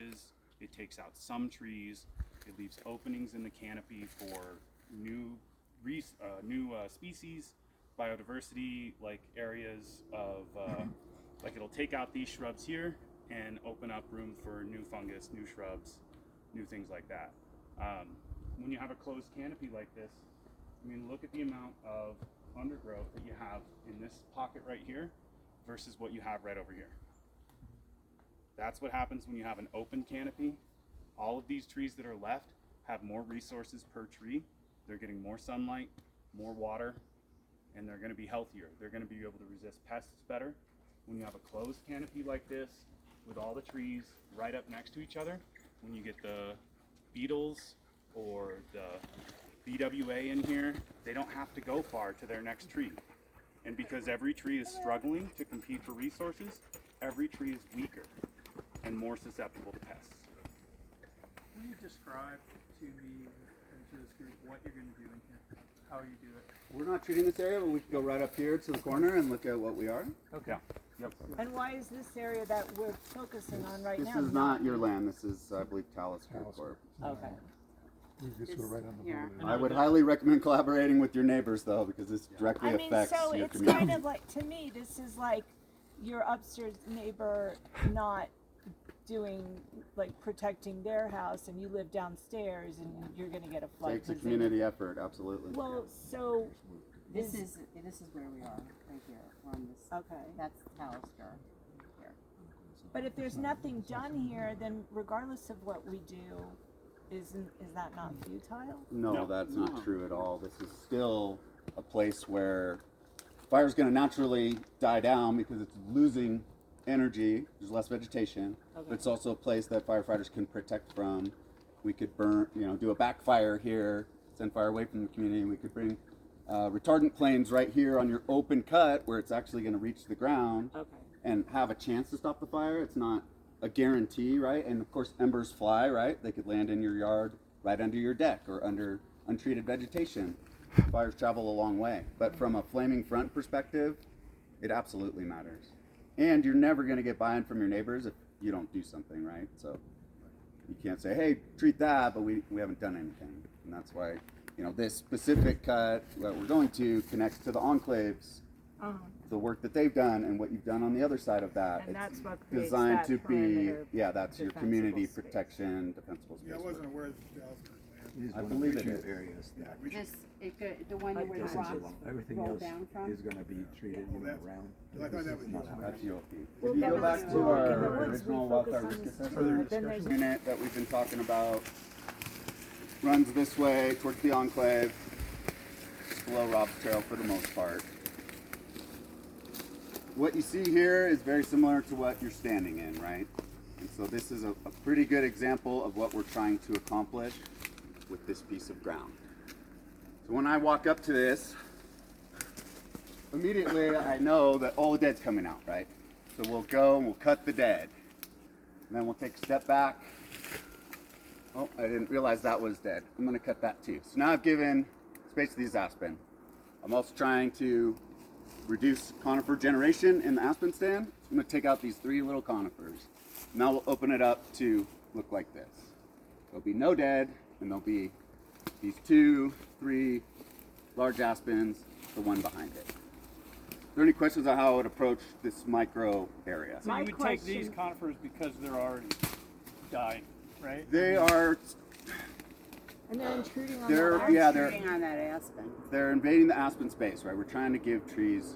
It takes out some trees. It leaves openings in the canopy for new species, biodiversity, like areas of like it'll take out these shrubs here and open up room for new fungus, new shrubs, new things like that. When you have a closed canopy like this, I mean, look at the amount of undergrowth that you have in this pocket right here versus what you have right over here. That's what happens when you have an open canopy. All of these trees that are left have more resources per tree. They're getting more sunlight, more water, and they're going to be healthier. They're going to be able to resist pests better. When you have a closed canopy like this, with all the trees right up next to each other, when you get the beetles or the BWA in here, they don't have to go far to their next tree. And because every tree is struggling to compete for resources, every tree is weaker and more susceptible to pests. Can you describe to me and to this group what you're going to do in here, how you do it? We're not treating this area, but we can go right up here to the corner and look at what we are. Okay. Yeah. Yep. And why is this area that we're focusing on right now? This is not your land. This is, I believe, Talisker Corp. Okay. I would highly recommend collaborating with your neighbors, though, because this directly affects so your it's community. kind of like, to me, this is like your upstairs neighbor not doing, like, protecting their house, and you live downstairs, and you're going to get a flood. Takes a community effort, absolutely. Well, so This is where we are, right here. We're on this. okay. That's Talisker here. But if there's nothing done here, then regardless of what we do, is that not futile? No, that's not true at all. This is still a place where fire's going to naturally die down because it's losing energy. There's less vegetation. Okay. But it's also a place that firefighters can protect from. We could burn, do a backfire here, send fire away from the community. We could bring retardant planes right here on your open cut where it's actually going to reach the ground Okay. and have a chance to stop the fire. It's not a guarantee, right? And of course, embers fly, right? They could land in your yard, right under your deck, or under untreated vegetation. Fires travel a long way. But from a flaming front perspective, it absolutely matters. And you're never going to get buy-in from your neighbors if you don't do something, right? So you can't say, hey, treat that, but we haven't done anything. And that's why, this specific cut that we're going to connects to the enclaves, the work that they've done and what you've done on the other side of that. And It's that's what creates designed that to be, perimeter that's your defensible community space. protection, defensible space. Yeah, I wasn't aware that the Dallas I believe it is. areas that The one where the this is rocks everything roll else down from. is going to be treated around. I thought that was That's Yoki. Well, If you that go was back to York our in the woods. original We wildfire focused risk on this assessment too, but then there's- unit that we've been talking about, runs this way towards the enclave, just below Rob's Trail for the most part. What you see here is very similar to what you're standing in, right? And so this is a pretty good example of what we're trying to accomplish with this piece of ground. So when I walk up to this, immediately I know that all the dead's coming out, right? So we'll go and we'll cut the dead. And then we'll take a step back. Oh, I didn't realize that was dead. I'm gonna cut that too. So now I've given space to these aspen. I'm also trying to reduce conifer generation in the aspen stand. I'm gonna take out these 3 little conifers. Now we'll open it up to look like this. There'll be no dead, and there'll be these 2, 3 large aspens, the one behind it. Are there any questions on how I would approach this micro area? So My you would take these question- conifers because they're already dying, right? They are, And they're intruding on They're- that yeah, Shooting on that aspen. they're invading the aspen space, right? We're trying to give trees,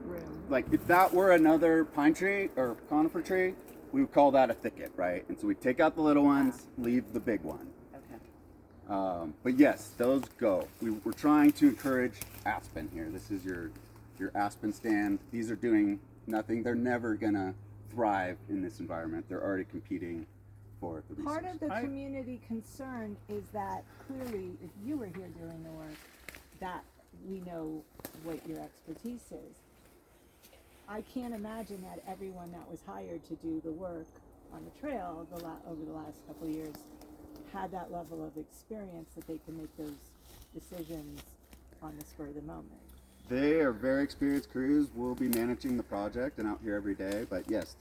room. like if that were another pine tree or conifer tree, we would call that a thicket, right? And so we take out the little ones, leave the big one. Okay. But yes, those go. We're trying to encourage aspen here. This is your aspen stand. These are doing nothing. They're never gonna thrive in this environment. They're already competing for the resource. Part of the community concern is that clearly, if you were here doing the work, that we know what your expertise is. I can't imagine that everyone that was hired to do the work on the trail over the last couple of years had that level of experience that they can make those decisions on the spur of the moment. They are very experienced crews. We'll be managing the project and out here every day. But yes,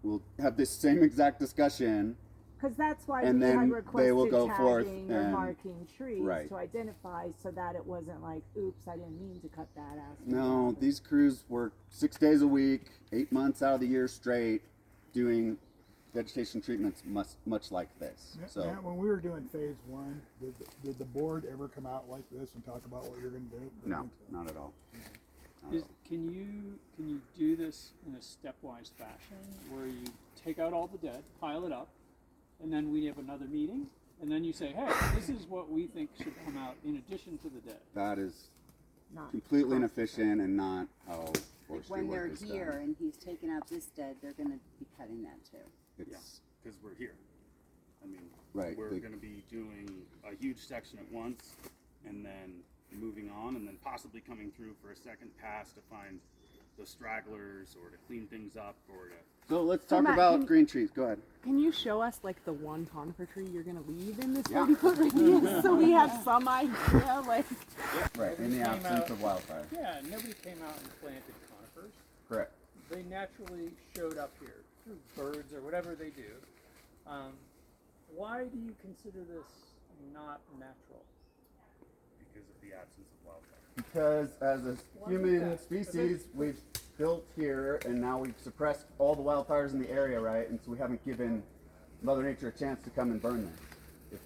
we'll have this same exact discussion. Because that's why And we then had they will requested go forth tagging or and- marking trees right. to identify so that it wasn't like, oops, I didn't mean to cut that aspen. No, down. these crews work 6 days a week, 8 months out of the year straight, doing vegetation treatments much like this. So Matt, when we were doing phase one, did the board ever come out like this and talk about what you're going to do? no, not at all. Not at all. Can you do this in a stepwise fashion where you take out all the dead, pile it up, and then we have another meeting, and then you say, hey, this is what we think should come out in addition to the dead. That is Not completely inefficient and not how Like forestry when they're work is here done. and he's taking out this dead, they're gonna be cutting that too. It's Because we're here. I mean, Right, we're the- going to be doing a huge section at once, and then moving on, and then possibly coming through for a second pass to find the stragglers, or to clean things up, or to. So let's So talk Matt, about can- green trees. Go ahead. Can you show us like the one conifer tree you're gonna leave in this Yeah. 40-foot radius so we have some idea? Like, Right, in the Came absence out- of wildfire. Yeah, nobody came out and planted conifers. Correct. They naturally showed up here through birds or whatever they do. Why do you consider this not natural? Because of the absence of wildfire. Because as a Why is human that? species, we've built here and now we've suppressed all the wildfires in the area, right? And so we haven't given Mother Nature a chance to come and burn this.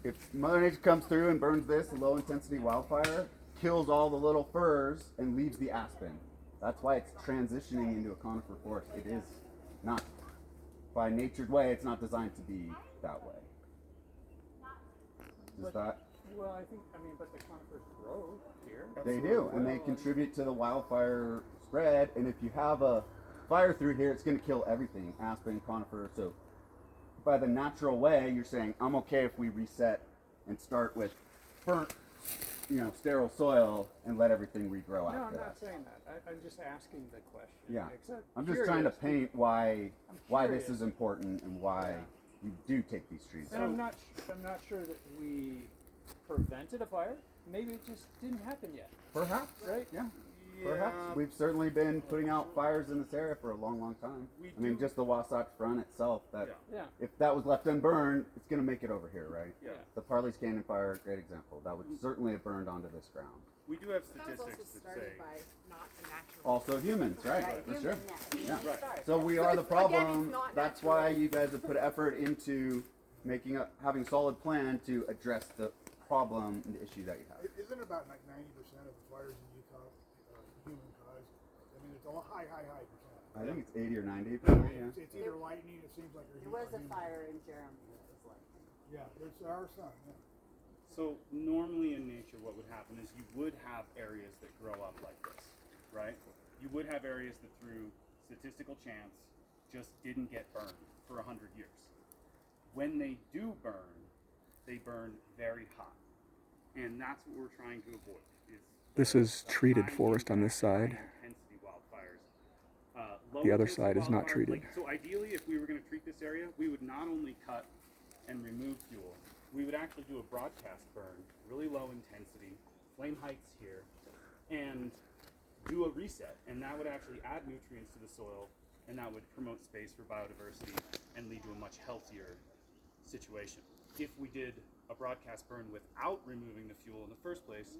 If Mother Nature comes through and burns this, a low intensity wildfire, kills all the little firs and leaves the aspen. That's why it's transitioning into a conifer forest. It is not, by nature's way, it's not designed to be that way. Is But- that? Well, but the conifers grow here. They do, and they contribute to the wildfire spread. And if you have a fire through here, it's going to kill everything, aspen, conifer. So, by the natural way, you're saying I'm okay if we reset and start with burnt, sterile soil and let everything regrow No, after I'm that. not saying that. I'm just asking the question. Yeah, Except I'm just trying to curious. paint why this curious. is important and why you do take these trees. And I'm not sure that we prevented a fire. Maybe it just didn't happen yet, Perhaps, right? yeah. Perhaps. We've certainly been putting out fires in this area for a long, long time. We I mean, do- just the Wasatch Front itself, that Yeah. if that was left unburned, it's going to make it over here, right? Yeah. The Parley's Canyon fire, great example. That would certainly have burned onto this ground. We do have That was also statistics that started say. by not the natural. Also humans, right? Right, For sure. Yeah. Right. So we are the Again, it's problem. not That's natural. why you guys have put effort into having solid plan to address the problem and the issue that you have. Isn't it about like 90% of the fires in Utah human caused? I mean, it's all high percent. I think it's 80 or 90. Probably, yeah. It's either lightning. It seems like There was a fire in Jeremy that was like, Yeah, there are some. Yeah. So normally in nature, what would happen is you would have areas that grow up like this, right? You would have areas that through statistical chance just didn't get burned for 100 years. When they do burn, they burn very hot. And that's what we're trying to avoid. This is the treated high forest on this impact, side. high intensity wildfires. Low The other intensity side is not wildfires, treated. So ideally, if we were going to treat this area, we would not only cut and remove fuel, we would actually do a broadcast burn, really low intensity, flame heights here, and do a reset. And that would actually add nutrients to the soil, and that would promote space for biodiversity and lead to a much healthier situation. If we did a broadcast burn without removing the fuel in the first place,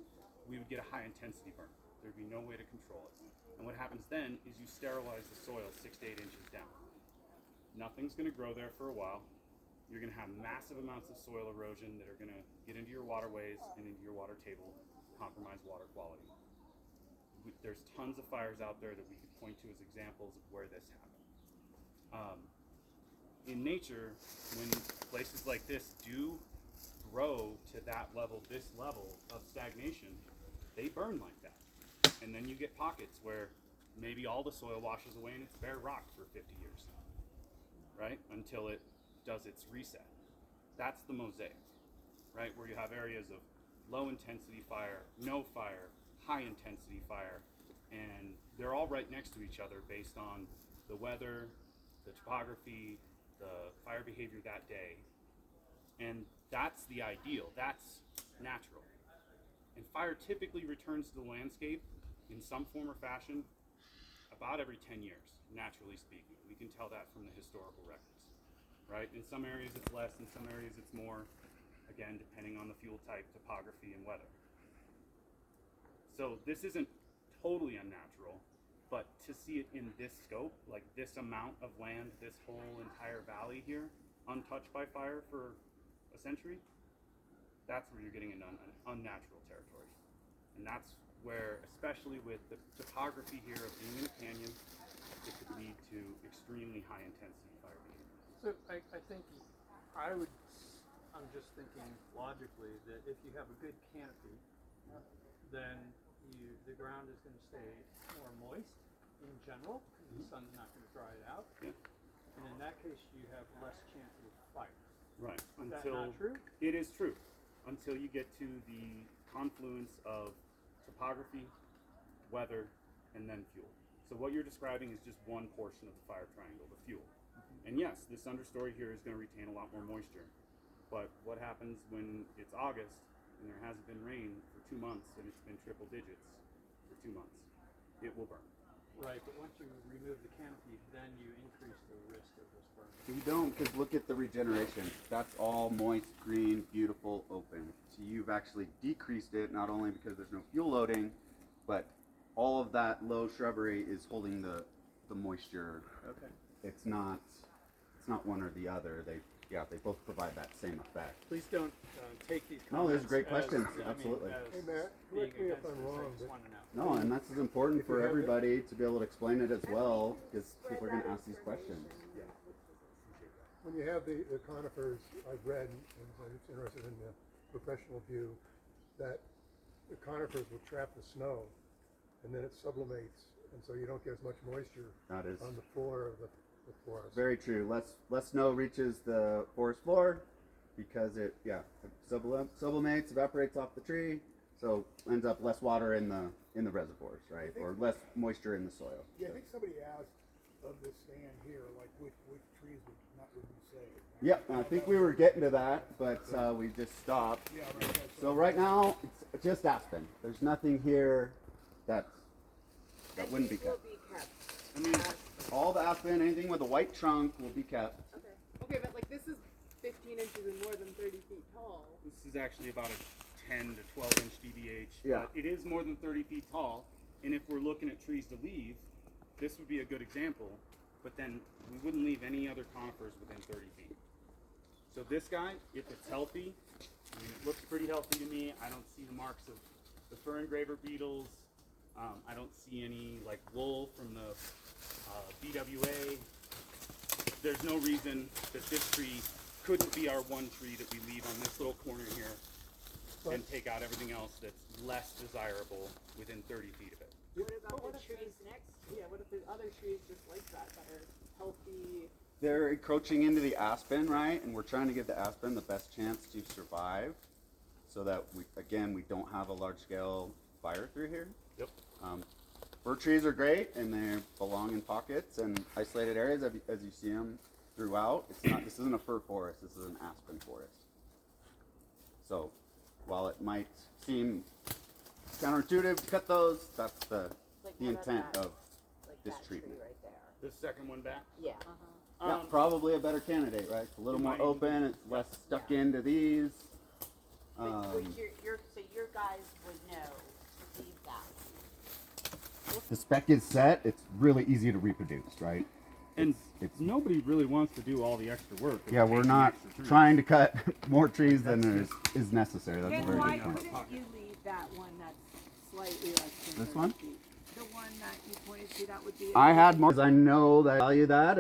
we would get a high intensity burn. There'd be no way to control it. And what happens then is you sterilize the soil 6 to 8 inches down. Nothing's going to grow there for a while. You're going to have massive amounts of soil erosion that are going to get into your waterways and into your water table, compromise water quality. There's tons of fires out there that we could point to as examples of where this happened. In nature, when places like this do grow to that level, this level of stagnation, they burn like that. And then you get pockets where maybe all the soil washes away and it's bare rock for 50 years, right? Until it does its reset. That's the mosaic, right? Where you have areas of low intensity fire, no fire, high intensity fire, and they're all right next to each other based on the weather, the topography, the fire behavior that day. And that's the ideal, that's natural. And fire typically returns to the landscape in some form or fashion about every 10 years. naturally speaking. We can tell that from the historical records, right? In some areas it's less, in some areas it's more, again, depending on the fuel type, topography, and weather. So this isn't totally unnatural, but to see it in this scope, like this amount of land, this whole entire valley here, untouched by fire for a century, that's where you're getting into unnatural territory. And that's where, especially with the topography here of being in a canyon, it could lead to extremely high intensity fire behavior. So I think I'm just thinking logically that if you have a good canopy, then the ground is going to stay more moist in general, because the sun's not going to dry it out. Yeah. And in that case, you have less chance of fire. Right. Is that not true? It is true. Until you get to the confluence of topography, weather, and then fuel. So what you're describing is just one portion of the fire triangle, the fuel. And yes, this understory here is going to retain a lot more moisture. But what happens when it's August and there hasn't been rain for 2 months and it's been triple digits for 2 months? It will burn. Right, but once you remove the canopy, then you increase the risk of this burning. You don't, because look at the regeneration. That's all moist, green, beautiful, open. So you've actually decreased it, not only because there's no fuel loading, but all of that low shrubbery is holding the moisture. Okay. It's not one or the other. They both provide that same effect. Please don't take these comments. No, these are great as- questions. I mean, Absolutely. as Hey, Matt, being correct me if against I'm this. I wrong, just but- want to know. No, and that's as important If you for have it- everybody to be able to explain it as well, because people are going to ask these questions. When you have the conifers, I've read, and I'm interested in the professional view, that the conifers will trap the snow, and then it sublimates, and so you don't get as much moisture That is on the floor of the forest. very true. Less snow reaches the forest floor because it sublimates, evaporates off the tree, so ends up less water in the reservoirs, right, or less moisture in the soil. Yeah, I think somebody asked of this stand here, like which trees would you say? Yep, I think we were getting to that, but we just stopped. Yeah, right. So right now, it's just aspen. There's nothing here that wouldn't be kept. I mean, All the aspen, anything with a white trunk will be kept. Okay, but like this is 15 inches and more than 30 feet tall. this is actually about a 10 to 12 inch DBH. Yeah. But it is more than 30 feet tall. And if we're looking at trees to leave, this would be a good example. But then we wouldn't leave any other conifers within 30 feet. So this guy, if it's healthy, I mean, it looks pretty healthy to me. I don't see the marks of the fur engraver beetles. I don't see any like wool from the BWA. There's no reason that this tree couldn't be our one tree that we leave on this little corner here and take out everything else that's less desirable within 30 feet of it. What about the trees next? Yeah, what if there's other trees just like that are healthy? They're encroaching into the aspen, right? And we're trying to give the aspen the best chance to survive so that we don't have a large scale fire through here. Yep. Fir trees are great and they belong in pockets and isolated areas as you see them throughout. This isn't a fir forest, this is an aspen forest. So while it might seem counterintuitive to cut those, that's the intent of this treatment. Right there. This second one back. Yeah. Yeah, probably a better candidate, right? It's a little It more might open, it's less stuck into these. So your guys would know to leave that. The spec is set, it's really easy to reproduce, right? And It's- nobody really wants to do all the extra work. of Yeah, we're taking not extra trees. trying to cut more trees than is necessary. That's a Then very why good point. couldn't you leave that one that's slightly less than This 30 one? feet? The one that you pointed to, that would be. I had more, 'cause I know that I value that.